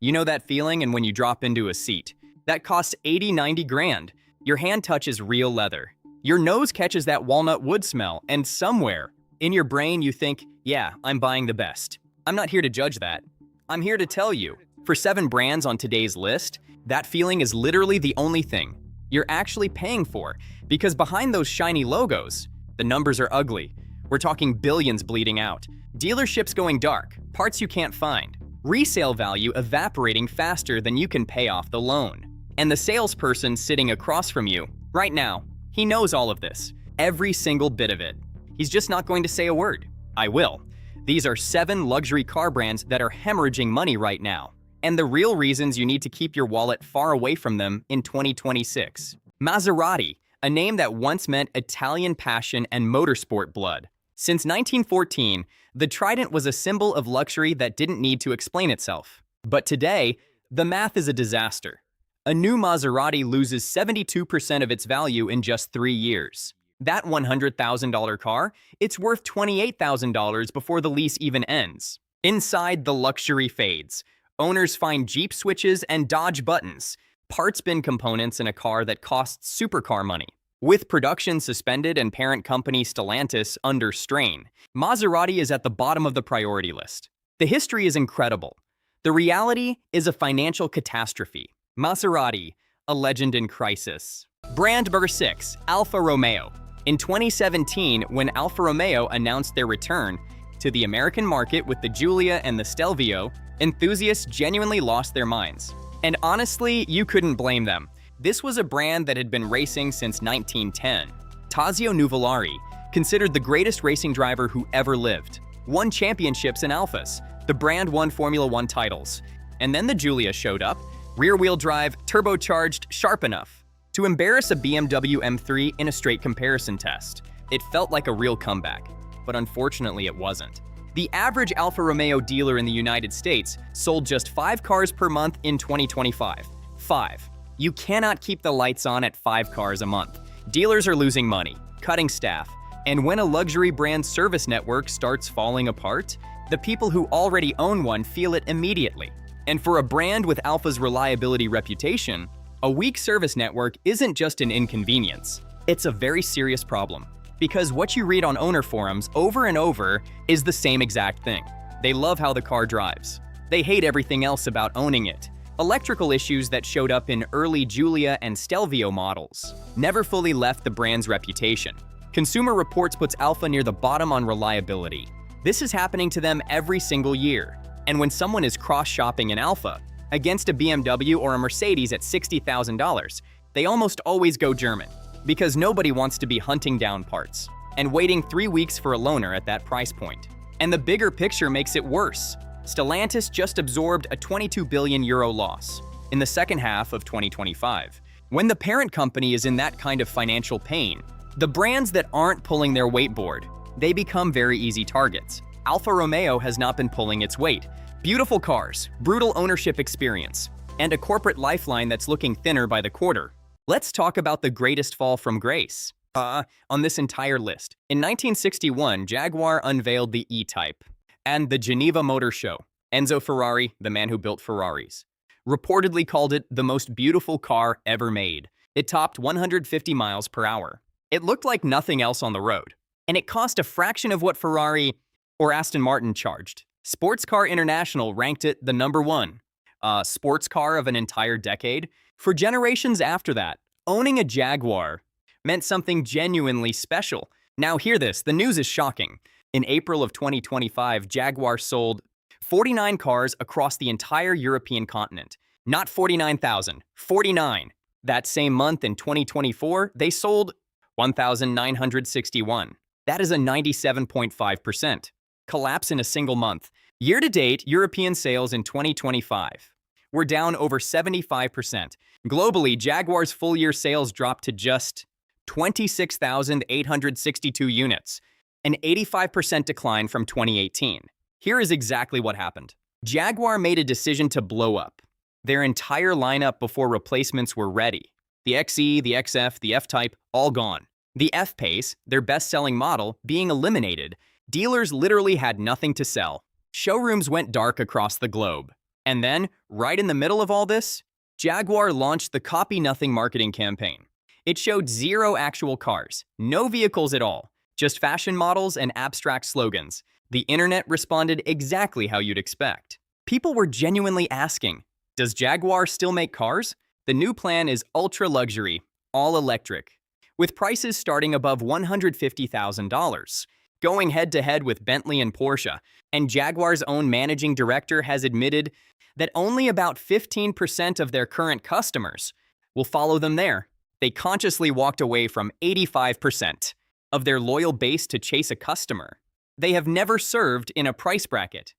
You know that feeling and when you drop into a seat that costs 80, 90 grand. Your hand touches real leather. Your nose catches that walnut wood smell, and somewhere in your brain you think, yeah, I'm buying the best. I'm not here to judge that. I'm here to tell you, for 7 brands on today's list, that feeling is literally the only thing you're actually paying for, because behind those shiny logos, the numbers are ugly. We're talking billions bleeding out, dealerships going dark, parts you can't find, resale value evaporating faster than you can pay off the loan. And the salesperson sitting across from you, right now, he knows all of this, every single bit of it. He's just not going to say a word. I will. These are 7 luxury car brands that are hemorrhaging money right now, and the real reasons you need to keep your wallet far away from them in 2026. Maserati, a name that once meant Italian passion and motorsport blood. Since 1914, the Trident was a symbol of luxury that didn't need to explain itself. But today, the math is a disaster. A new Maserati loses 72% of its value in just 3 years. That $100,000 car, it's worth $28,000 before the lease even ends. Inside, the luxury fades. Owners find Jeep switches and Dodge buttons, parts bin components in a car that costs supercar money. With production suspended and parent company Stellantis under strain, Maserati is at the bottom of the priority list. The history is incredible. The reality is a financial catastrophe. Maserati, a legend in crisis. Brand number 6, Alfa Romeo. In 2017, when Alfa Romeo announced their return to the American market with the Giulia and the Stelvio, enthusiasts genuinely lost their minds. And honestly, you couldn't blame them. This was a brand that had been racing since 1910. Tazio Nuvolari, considered the greatest racing driver who ever lived, won championships in Alfas. The brand won Formula One titles. And then the Giulia showed up, rear-wheel drive, turbocharged, sharp enough to embarrass a BMW M3 in a straight comparison test. It felt like a real comeback, but unfortunately it wasn't. The average Alfa Romeo dealer in the United States sold just 5 cars per month in 2025. 5. You cannot keep the lights on at 5 cars a month. Dealers are losing money, cutting staff, and when a luxury brand service network starts falling apart, the people who already own one feel it immediately. And for a brand with Alfa's reliability reputation, a weak service network isn't just an inconvenience. It's a very serious problem. Because what you read on owner forums over and over is the same exact thing. They love how the car drives. They hate everything else about owning it. Electrical issues that showed up in early Giulia and Stelvio models never fully left the brand's reputation. Consumer Reports puts Alfa near the bottom on reliability. This is happening to them every single year. And when someone is cross-shopping an Alfa against a BMW or a Mercedes at $60,000, they almost always go German, because nobody wants to be hunting down parts and waiting 3 weeks for a loaner at that price point. And the bigger picture makes it worse. Stellantis just absorbed a €22 billion loss in the second half of 2025. When the parent company is in that kind of financial pain, the brands that aren't pulling their weight board, they become very easy targets. Alfa Romeo has not been pulling its weight. Beautiful cars, brutal ownership experience, and a corporate lifeline that's looking thinner by the quarter. Let's talk about the greatest fall from grace on this entire list. In 1961, Jaguar unveiled the E-Type and the Geneva Motor Show. Enzo Ferrari, the man who built Ferraris, reportedly called it the most beautiful car ever made. It topped 150 miles per hour. It looked like nothing else on the road, and it cost a fraction of what Ferrari or Aston Martin charged. Sports Car International ranked it the #1 sports car of an entire decade. For generations after that, owning a Jaguar meant something genuinely special. Now hear this, the news is shocking. In April of 2025, Jaguar sold 49 cars across the entire European continent. Not 49,000, 49. That same month in 2024, they sold 1,961. That is a 97.5% collapse in a single month. Year-to-date, European sales in 2025 were down over 75%. Globally, Jaguar's full-year sales dropped to just 26,862 units, an 85% decline from 2018. Here is exactly what happened. Jaguar made a decision to blow up their entire lineup before replacements were ready. The XE, the XF, the F-Type, all gone. The F-Pace, their best-selling model, being eliminated. Dealers literally had nothing to sell. Showrooms went dark across the globe. And then, right in the middle of all this, Jaguar launched the Copy Nothing marketing campaign. It showed zero actual cars, no vehicles at all, just fashion models and abstract slogans. The internet responded exactly how you'd expect. People were genuinely asking, does Jaguar still make cars? The new plan is ultra-luxury, all-electric, with prices starting above $150,000, going head-to-head with Bentley and Porsche. And Jaguar's own managing director has admitted that only about 15% of their current customers will follow them there. They consciously walked away from 85% of their loyal base to chase a customer they have never served in a price bracket,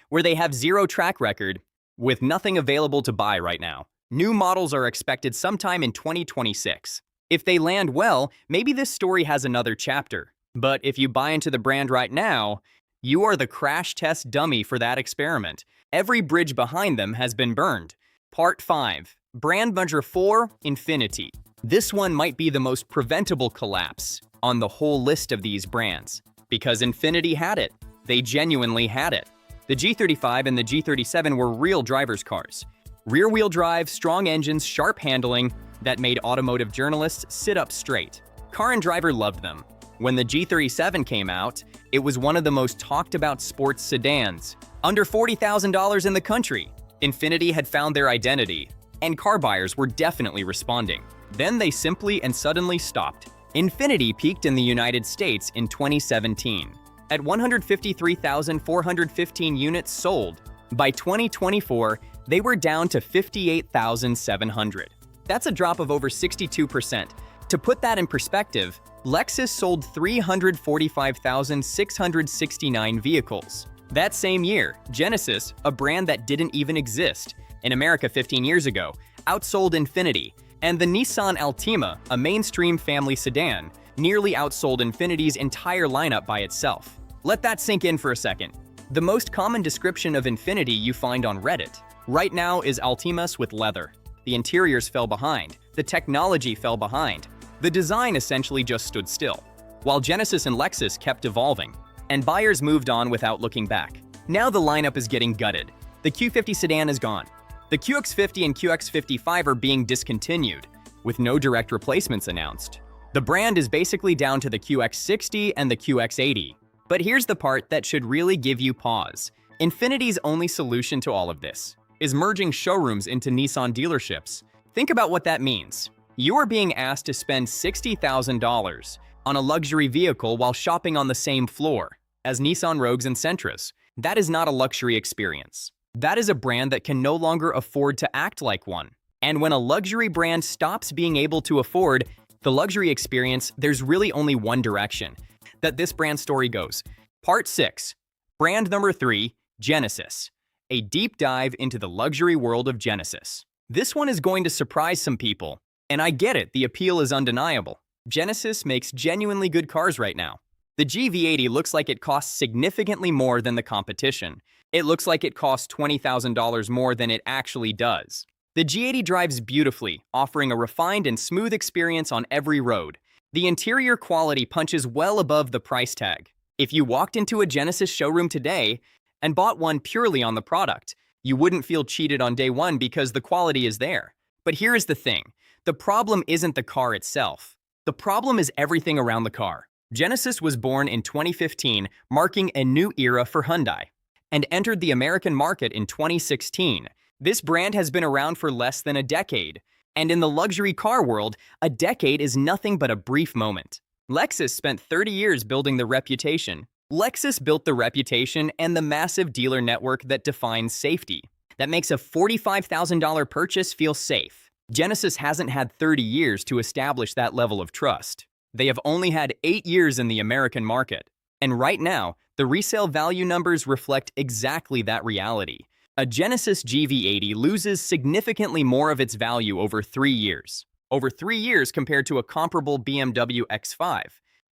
where they have zero track record with nothing available to buy right now. New models are expected sometime in 2026. If they land well, maybe this story has another chapter. But if you buy into the brand right now, you are the crash test dummy for that experiment. Every bridge behind them has been burned. Part 5. Brand measure 4, Infiniti. This one might be the most preventable collapse on the whole list of these brands, because Infiniti had it. They genuinely had it. The G35 and the G37 were real driver's cars. Rear-wheel drive, strong engines, sharp handling that made automotive journalists sit up straight. Car and Driver loved them. When the G37 came out, it was one of the most talked about sports sedans. Under $40,000 in the country, Infiniti had found their identity, and car buyers were definitely responding. Then they simply and suddenly stopped. Infiniti peaked in the United States in 2017 at 153,415 units sold. By 2024, they were down to 58,700. That's a drop of over 62%. To put that in perspective, Lexus sold 345,669 vehicles. That same year, Genesis, a brand that didn't even exist in America 15 years ago, outsold Infiniti, and the Nissan Altima, a mainstream family sedan, nearly outsold Infiniti's entire lineup by itself. Let that sink in for a second. The most common description of Infiniti you find on Reddit right now is Altimas with leather. The interiors fell behind. The technology fell behind. The design essentially just stood still, while Genesis and Lexus kept evolving, and buyers moved on without looking back. Now the lineup is getting gutted. The Q50 sedan is gone. The QX50 and QX55 are being discontinued, with no direct replacements announced. The brand is basically down to the QX60 and the QX80. But here's the part that should really give you pause. Infiniti's only solution to all of this is merging showrooms into Nissan dealerships. Think about what that means. You are being asked to spend $60,000 on a luxury vehicle while shopping on the same floor as Nissan Rogues and Sentras. That is not a luxury experience. That is a brand that can no longer afford to act like one. And when a luxury brand stops being able to afford the luxury experience, there's really only one direction that this brand story goes. Part 6. Brand number 3, Genesis. A deep dive into the luxury world of Genesis. This one is going to surprise some people. And I get it, the appeal is undeniable. Genesis makes genuinely good cars right now. The GV80 looks like it costs significantly more than the competition. It looks like it costs $20,000 more than it actually does. The G80 drives beautifully, offering a refined and smooth experience on every road. The interior quality punches well above the price tag. If you walked into a Genesis showroom today and bought one purely on the product, you wouldn't feel cheated on day one because the quality is there. But here is the thing. The problem isn't the car itself. The problem is everything around the car. Genesis was born in 2015, marking a new era for Hyundai, and entered the American market in 2016. This brand has been around for less than a decade, and in the luxury car world, a decade is nothing but a brief moment. Lexus spent 30 years building the reputation. Lexus built the reputation and the massive dealer network that defines safety, that makes a $45,000 purchase feel safe. Genesis hasn't had 30 years to establish that level of trust. They have only had 8 years in the American market. And right now, the resale value numbers reflect exactly that reality. A Genesis GV80 loses significantly more of its value over 3 years. Over 3 years compared to a comparable BMW X5,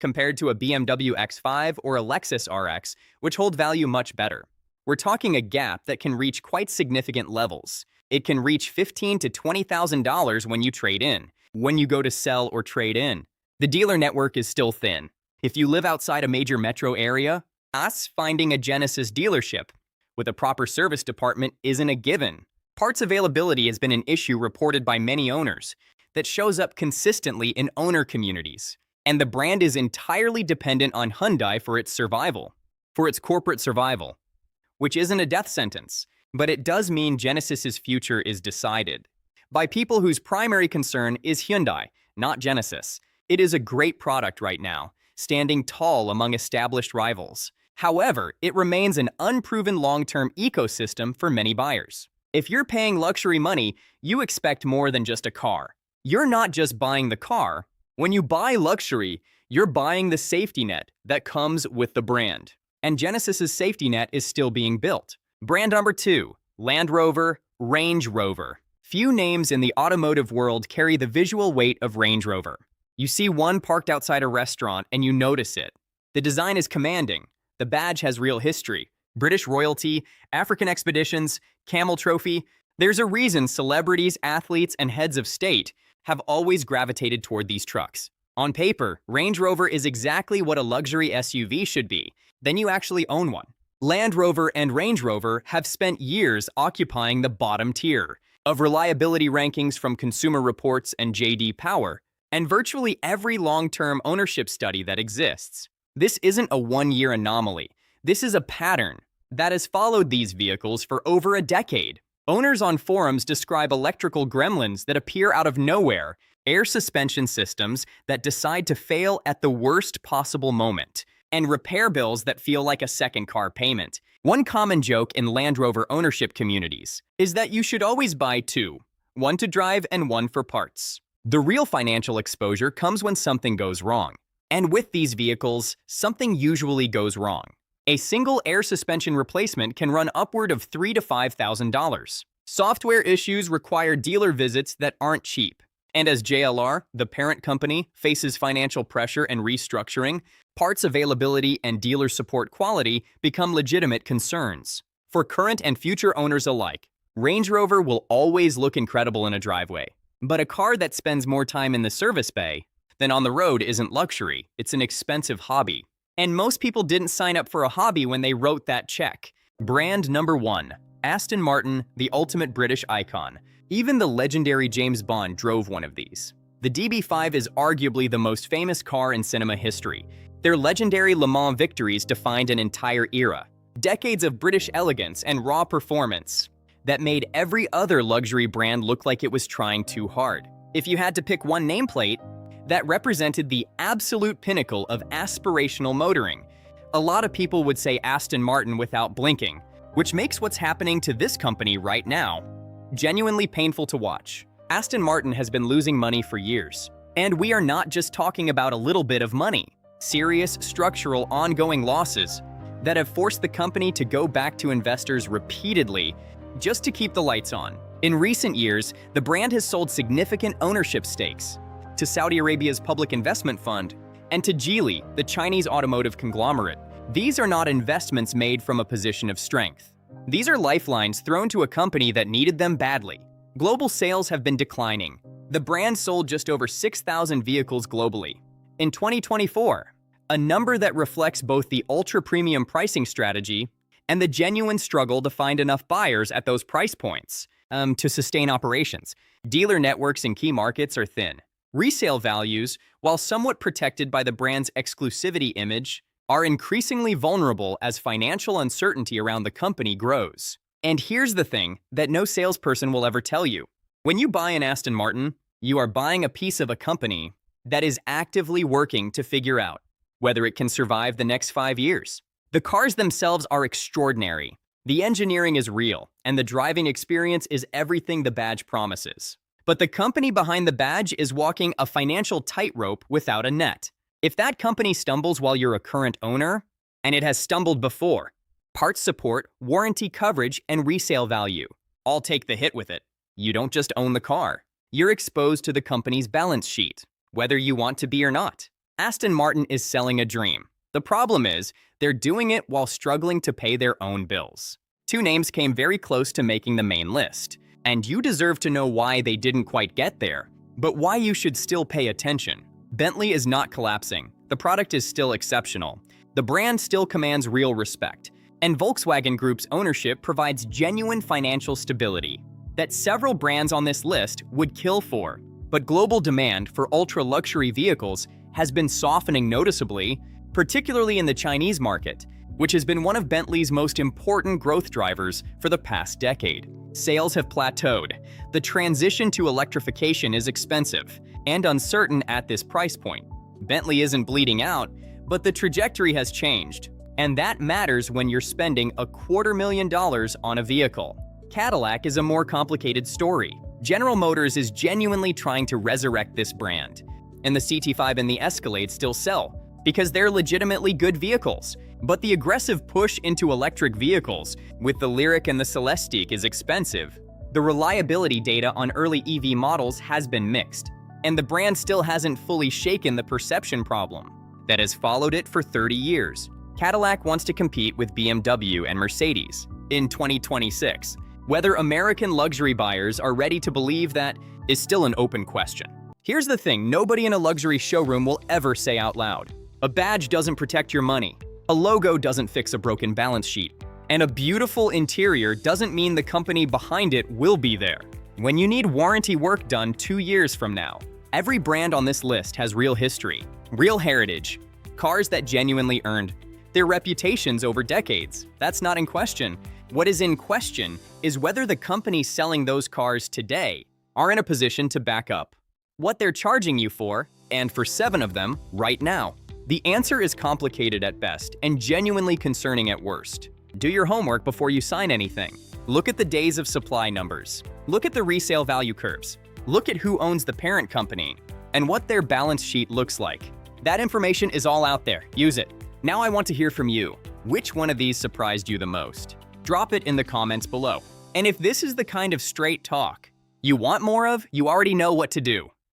compared to a BMW X5 or a Lexus RX, which hold value much better. We're talking a gap that can reach quite significant levels. It can reach $15,000 to $20,000 when you trade in, when you go to sell or trade in. The dealer network is still thin. If you live outside a major metro area, us finding a Genesis dealership with a proper service department isn't a given. Parts availability has been an issue reported by many owners that shows up consistently in owner communities. And the brand is entirely dependent on Hyundai for its survival, for its corporate survival, which isn't a death sentence, but it does mean Genesis's future is decided by people whose primary concern is Hyundai, not Genesis. It is a great product right now, standing tall among established rivals. However, it remains an unproven long-term ecosystem for many buyers. If you're paying luxury money, you expect more than just a car. You're not just buying the car. When you buy luxury, you're buying the safety net that comes with the brand. And Genesis's safety net is still being built. Brand number 2, Land Rover, Range Rover. Few names in the automotive world carry the visual weight of Range Rover. You see one parked outside a restaurant and you notice it. The design is commanding. The badge has real history. British royalty, African expeditions, camel trophy. There's a reason celebrities, athletes, and heads of state have always gravitated toward these trucks. On paper, Range Rover is exactly what a luxury SUV should be. Then you actually own one. Land Rover and Range Rover have spent years occupying the bottom tier of reliability rankings from Consumer Reports and J.D. Power, and virtually every long-term ownership study that exists. This isn't a one-year anomaly. This is a pattern that has followed these vehicles for over a decade. Owners on forums describe electrical gremlins that appear out of nowhere, air suspension systems that decide to fail at the worst possible moment, and repair bills that feel like a second car payment. One common joke in Land Rover ownership communities is that you should always buy two, one to drive and one for parts. The real financial exposure comes when something goes wrong. And with these vehicles, something usually goes wrong. A single air suspension replacement can run upward of $3,000 to $5,000. Software issues require dealer visits that aren't cheap. And as JLR, the parent company, faces financial pressure and restructuring, parts availability and dealer support quality become legitimate concerns. For current and future owners alike, Range Rover will always look incredible in a driveway. But a car that spends more time in the service bay than on the road isn't luxury, it's an expensive hobby. And most people didn't sign up for a hobby when they wrote that check. Brand number 1, Aston Martin, the ultimate British icon. Even the legendary James Bond drove one of these. The DB5 is arguably the most famous car in cinema history. Their legendary Le Mans victories defined an entire era. Decades of British elegance and raw performance that made every other luxury brand look like it was trying too hard. If you had to pick one nameplate that represented the absolute pinnacle of aspirational motoring, a lot of people would say Aston Martin without blinking, which makes what's happening to this company right now genuinely painful to watch. Aston Martin has been losing money for years. And we are not just talking about a little bit of money. Serious, structural, ongoing losses that have forced the company to go back to investors repeatedly just to keep the lights on. In recent years, the brand has sold significant ownership stakes to Saudi Arabia's public investment fund and to Geely, the Chinese automotive conglomerate. These are not investments made from a position of strength. These are lifelines thrown to a company that needed them badly. Global sales have been declining. The brand sold just over 6,000 vehicles globally in 2024, a number that reflects both the ultra-premium pricing strategy and the genuine struggle to find enough buyers at those price points to sustain operations. Dealer networks in key markets are thin. Resale values, while somewhat protected by the brand's exclusivity image, are increasingly vulnerable as financial uncertainty around the company grows. And here's the thing that no salesperson will ever tell you. When you buy an Aston Martin, you are buying a piece of a company that is actively working to figure out whether it can survive the next 5 years. The cars themselves are extraordinary. The engineering is real, and the driving experience is everything the badge promises. But the company behind the badge is walking a financial tightrope without a net. If that company stumbles while you're a current owner, and it has stumbled before, parts support, warranty coverage, and resale value all take the hit with it. You don't just own the car. You're exposed to the company's balance sheet, whether you want to be or not. Aston Martin is selling a dream. The problem is, they're doing it while struggling to pay their own bills. Two names came very close to making the main list, and you deserve to know why they didn't quite get there, but why you should still pay attention. Bentley is not collapsing. The product is still exceptional. The brand still commands real respect. And Volkswagen Group's ownership provides genuine financial stability that several brands on this list would kill for. But global demand for ultra-luxury vehicles has been softening noticeably, particularly in the Chinese market, which has been one of Bentley's most important growth drivers for the past decade. Sales have plateaued. The transition to electrification is expensive and uncertain at this price point. Bentley isn't bleeding out, but the trajectory has changed. And that matters when you're spending $250,000 on a vehicle. Cadillac is a more complicated story. General Motors is genuinely trying to resurrect this brand. And the CT5 and the Escalade still sell, because they're legitimately good vehicles. But the aggressive push into electric vehicles with the Lyriq and the Celestiq is expensive. The reliability data on early EV models has been mixed, and the brand still hasn't fully shaken the perception problem that has followed it for 30 years. Cadillac wants to compete with BMW and Mercedes in 2026. Whether American luxury buyers are ready to believe that is still an open question. Here's the thing nobody in a luxury showroom will ever say out loud. A badge doesn't protect your money. A logo doesn't fix a broken balance sheet. And a beautiful interior doesn't mean the company behind it will be there when you need warranty work done 2 years from now. Every brand on this list has real history, real heritage, cars that genuinely earned their reputations over decades. That's not in question. What is in question is whether the companies selling those cars today are in a position to back up what they're charging you for, and for 7 of them right now. The answer is complicated at best and genuinely concerning at worst. Do your homework before you sign anything. Look at the days of supply numbers. Look at the resale value curves. Look at who owns the parent company and what their balance sheet looks like. That information is all out there. Use it. Now I want to hear from you. Which one of these surprised you the most? Drop it in the comments below. And if this is the kind of straight talk you want more of, you already know what to do.